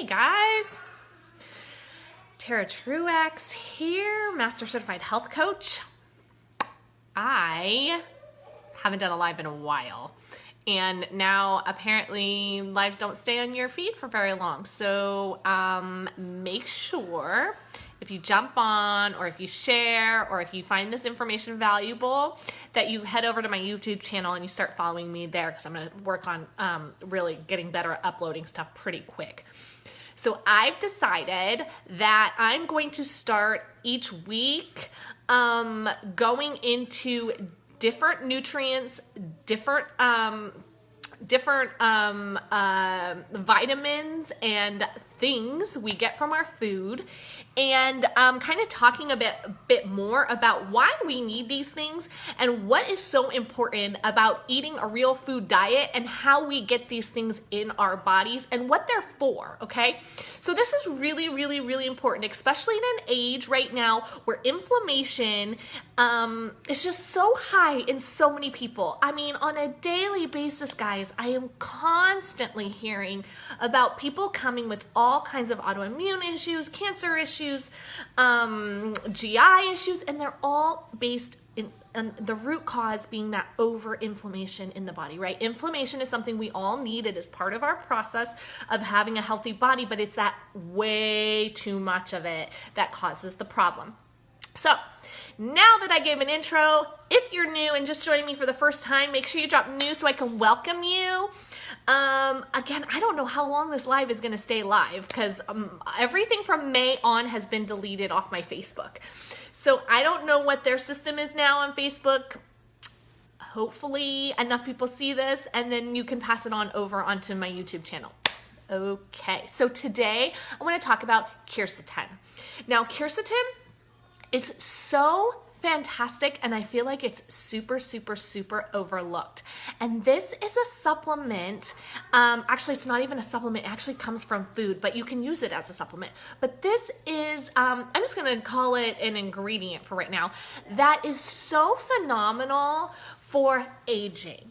Hey guys, Tara Truax here, Master Certified Health Coach. I haven't done a live in a while, and now apparently lives don't stay on your feed for very long. So make sure if you jump on, or if you share, or if you find this information valuable, that you head over to my YouTube channel and you start following me there, because I'm going to work on really getting better at uploading stuff pretty quick. So I've decided that I'm going to start each week going into different nutrients, different vitamins and things we get from our food, and kind of talking a bit more about why we need these things and what is so important about eating a real food diet and how we get these things in our bodies and what they're for, okay? So this is really, really, really important, especially in an age right now where inflammation is just so high in so many people. I mean, on a daily basis, guys, I am constantly hearing about people coming with all kinds of autoimmune issues, cancer issues, GI issues, and they're all based in the root cause being that over-inflammation in the body, right? Inflammation is something we all need. It is part of our process of having a healthy body, but it's that way too much of it that causes the problem. So now that I gave an intro, if you're new and just joining me for the first time, make sure you drop new so I can welcome you. Again, I don't know how long this live is going to stay live, because everything from May on has been deleted off my Facebook. So I don't know what their system is now on Facebook. Hopefully enough people see this, and then you can pass it on over onto my YouTube channel. Okay, so today I want to talk about quercetin. Now, quercetin is so fantastic, and I feel like it's super, super, super overlooked. And this is a supplement. Actually, it's not even a supplement. It actually comes from food, but you can use it as a supplement. But this is, I'm just going to call it an ingredient for right now, that is so phenomenal for aging.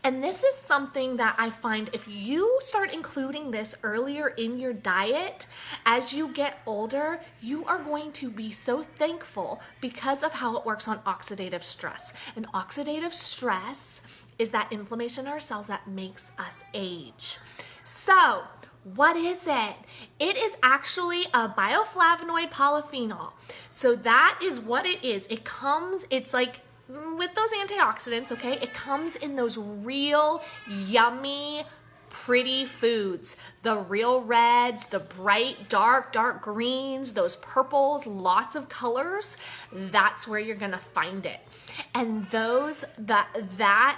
And this is something that I find if you start including this earlier in your diet, as you get older, you are going to be so thankful because of how it works on oxidative stress. And oxidative stress is that inflammation in our cells that makes us age. So, what is it? It is actually a bioflavonoid polyphenol. So that is what it is. It comes, it's like, with those antioxidants, okay, it comes in those real yummy, pretty foods. The real reds, the bright, dark greens, those purples, lots of colors. That's where you're gonna find it. And those, that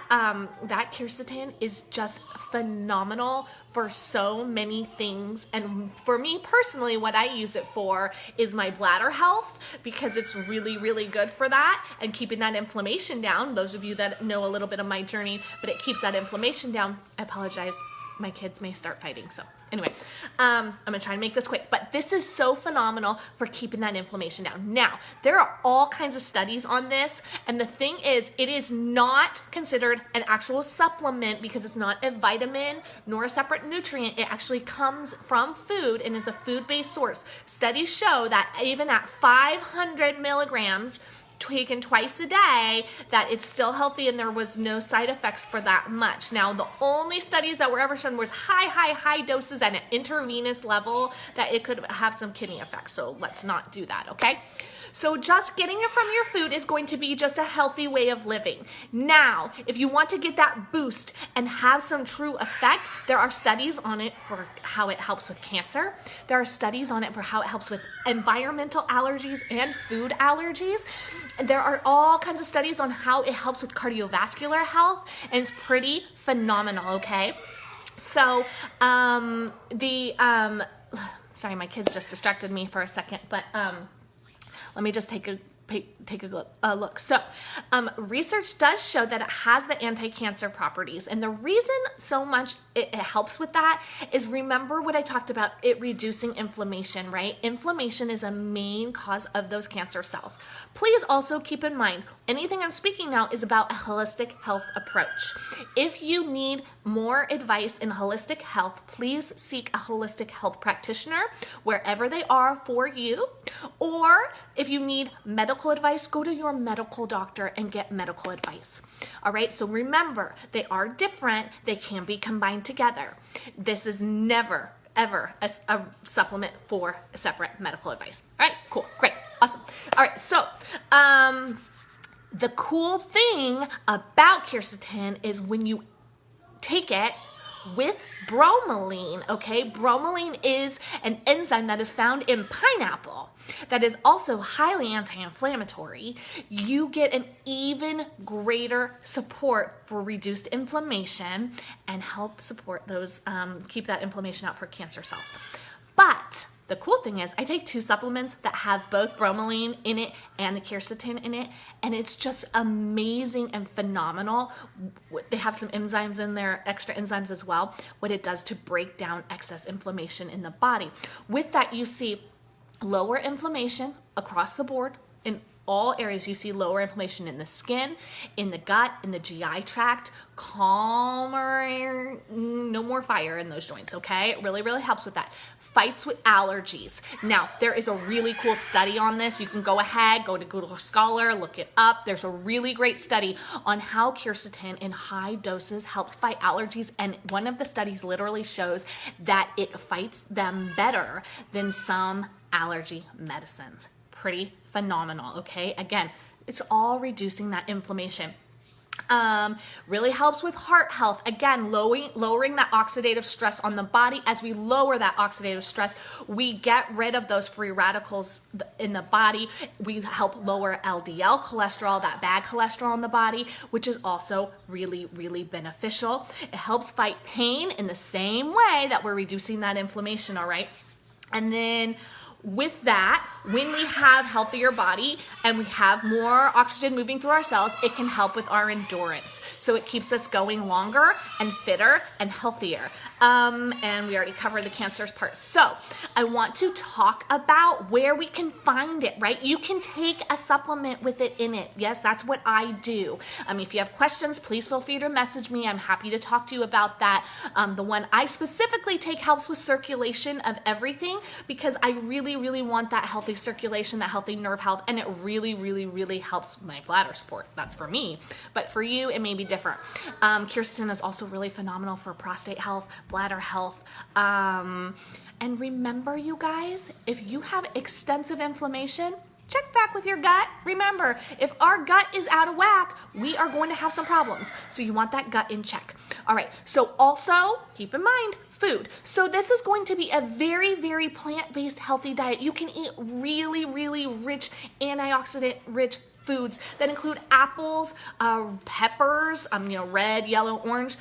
quercetin is just phenomenal for so many things. And for me personally, what I use it for is my bladder health, because it's really, really good for that and keeping that inflammation down. Those of you that know a little bit of my journey, but it keeps that inflammation down. I apologize. My kids may start fighting, so anyway, I'm gonna try and make this quick, but this is so phenomenal for keeping that inflammation down. Now, there are all kinds of studies on this, and the thing is, it is not considered an actual supplement because it's not a vitamin nor a separate nutrient. It actually comes from food and is a food-based source. Studies show that even at 500 milligrams taken twice a day, that it's still healthy and there was no side effects for that much. Now, the only studies that were ever done was high doses at an intravenous level that it could have some kidney effects. So let's not do that, okay? So just getting it from your food is going to be just a healthy way of living. Now, if you want to get that boost and have some true effect, there are studies on it for how it helps with cancer. There are studies on it for how it helps with environmental allergies and food allergies. There are all kinds of studies on how it helps with cardiovascular health, and it's pretty phenomenal, okay? So, sorry, my kids just distracted me for a second, but let me just take a take a look. So research does show that it has the anti-cancer properties. And the reason so much it helps with that is, remember what I talked about, it reducing inflammation, right? Inflammation is a main cause of those cancer cells. Please also keep in mind, anything I'm speaking now is about a holistic health approach. If you need more advice in holistic health, please seek a holistic health practitioner wherever they are for you. Or if you need medical advice, go to your medical doctor and get medical advice. All right, so remember, they are different. They can be combined together. This is never, ever a supplement for separate medical advice. All right, cool, great, awesome. All right, so the cool thing about quercetin is when you take it with bromelain, okay? Bromelain is an enzyme that is found in pineapple that is also highly anti-inflammatory. You get an even greater support for reduced inflammation and help support those, keep that inflammation out for cancer cells. But the cool thing is I take 2 supplements that have both bromelain in it and the quercetin in it, and it's just amazing and phenomenal. They have some enzymes in there, extra enzymes as well, what it does to break down excess inflammation in the body. With that, you see lower inflammation across the board in all areas. You see lower inflammation in the skin, in the gut, in the GI tract, calmer, no more fire in those joints, okay? It really, really helps with that. Fights with allergies. Now, there is a really cool study on this. You can go ahead, go to Google Scholar, look it up. There's a really great study on how quercetin in high doses helps fight allergies, and one of the studies literally shows that it fights them better than some allergy medicines. Pretty phenomenal, okay? Again, it's all reducing that inflammation. Really helps with heart health. Again, lowering that oxidative stress on the body. As we lower that oxidative stress, we get rid of those free radicals in the body. We help lower LDL cholesterol, that bad cholesterol in the body, which is also really, really beneficial. It helps fight pain in the same way that we're reducing that inflammation, all right? And then with that, when we have healthier body and we have more oxygen moving through our cells, it can help with our endurance. So it keeps us going longer and fitter and healthier. And we already covered the cancers part. So I want to talk about where we can find it, right? You can take a supplement with it in it. Yes, that's what I do. If you have questions, please feel free to message me. I'm happy to talk to you about that. The one I specifically take helps with circulation of everything, because I really want that healthy circulation, that healthy nerve health, and it really helps my bladder support. That's for me, but for you it may be different. Quercetin is also really phenomenal for prostate health, bladder health, and remember, you guys, if you have extensive inflammation, check back with your gut. Remember, if our gut is out of whack, we are going to have some problems. So you want that gut in check. All right, so also keep in mind food. So this is going to be a very plant-based healthy diet. You can eat really rich, antioxidant-rich foods that include apples, peppers, red, yellow, orange.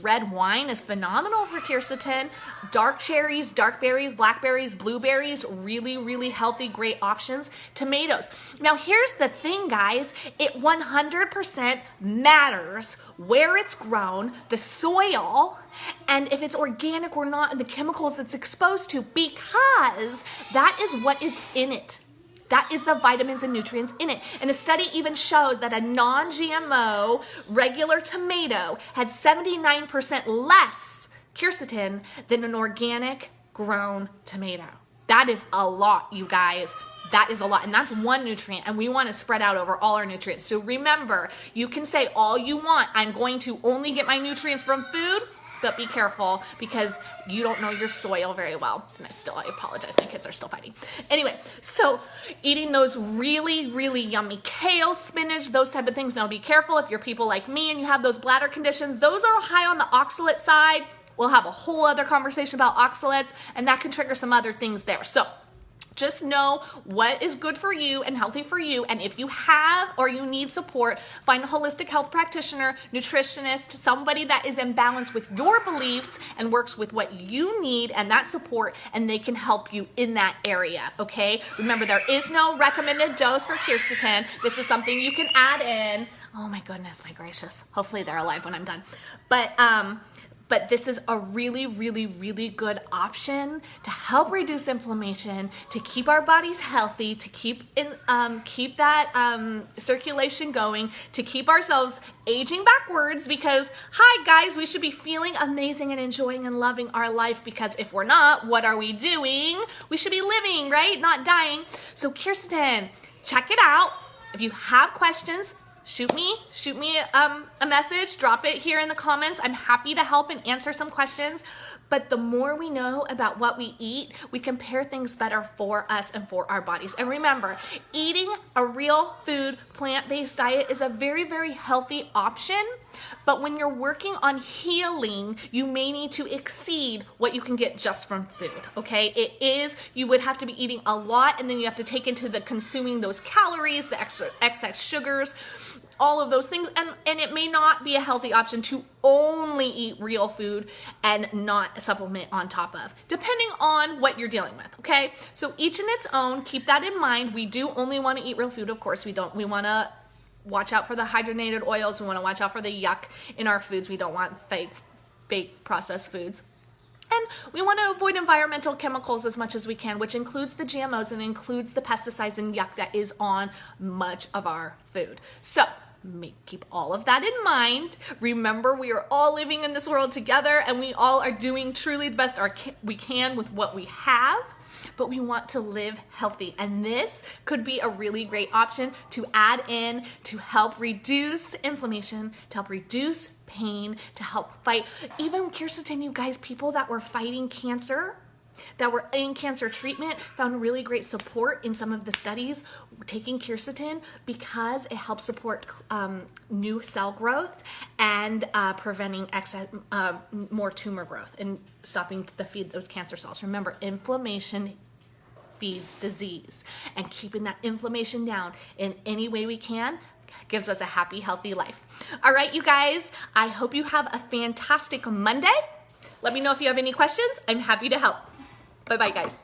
Red wine is phenomenal for quercetin. Dark cherries, dark berries, blackberries, blueberries, really healthy, great options. Tomatoes. Now here's the thing, guys. It 100% matters where it's grown, the soil, and if it's organic or not, and the chemicals it's exposed to, because that is what is in it. That is the vitamins and nutrients in it. And a study even showed that a non-GMO regular tomato had 79% less quercetin than an organic grown tomato. That is a lot, you guys. That is a lot, and that's one nutrient, and we want to spread out over all our nutrients. So remember, you can say all you want, I'm going to only get my nutrients from food, but be careful because you don't know your soil very well. And I apologize, my kids are still fighting. Anyway, so eating those really yummy kale, spinach, those type of things. Now be careful if you're people like me and you have those bladder conditions. Those are high on the oxalate side. We'll have a whole other conversation about oxalates, and that can trigger some other things there. So Just know what is good for you and healthy for you. And if you have or you need support, find a holistic health practitioner, nutritionist, somebody that is in balance with your beliefs and works with what you need and that support, and they can help you in that area, okay? Remember, there is no recommended dose for quercetin. This is something you can add in. Oh my goodness, my gracious. Hopefully they're alive when I'm done. But this is a really, really, really good option to help reduce inflammation, to keep our bodies healthy, to keep that circulation going, to keep ourselves aging backwards, because, hi guys, we should be feeling amazing and enjoying and loving our life, because if we're not, what are we doing? We should be living, right? Not dying. So quercetin, check it out. If you have questions, shoot me a message, drop it here in the comments. I'm happy to help and answer some questions. But the more we know about what we eat, we can pair things better for us and for our bodies. And remember, eating a real food, plant-based diet is a very, very healthy option. But when you're working on healing, you may need to exceed what you can get just from food, okay? You would have to be eating a lot, and then you have to take into the consuming those calories, the excess sugars, all of those things, and it may not be a healthy option to only eat real food and not supplement on top of, depending on what you're dealing with, okay? So each in its own, keep that in mind. We do only want to eat real food, of course. We want to watch out for the hydrogenated oils. We want to watch out for the yuck in our foods. We don't want fake processed foods. And we want to avoid environmental chemicals as much as we can, which includes the GMOs and includes the pesticides and yuck that is on much of our food. So keep all of that in mind. Remember, we are all living in this world together, and we all are doing truly the best we can with what we have, but we want to live healthy. And this could be a really great option to add in to help reduce inflammation, to help reduce pain, to help fight. Even quercetin, you guys, people that were fighting cancer, that were in cancer treatment, found really great support in some of the studies taking quercetin, because it helps support new cell growth and preventing more tumor growth and stopping to feed those cancer cells. Remember, inflammation feeds disease, and keeping that inflammation down in any way we can gives us a happy, healthy life. All right, you guys, I hope you have a fantastic Monday. Let me know if you have any questions. I'm happy to help. Bye-bye, guys.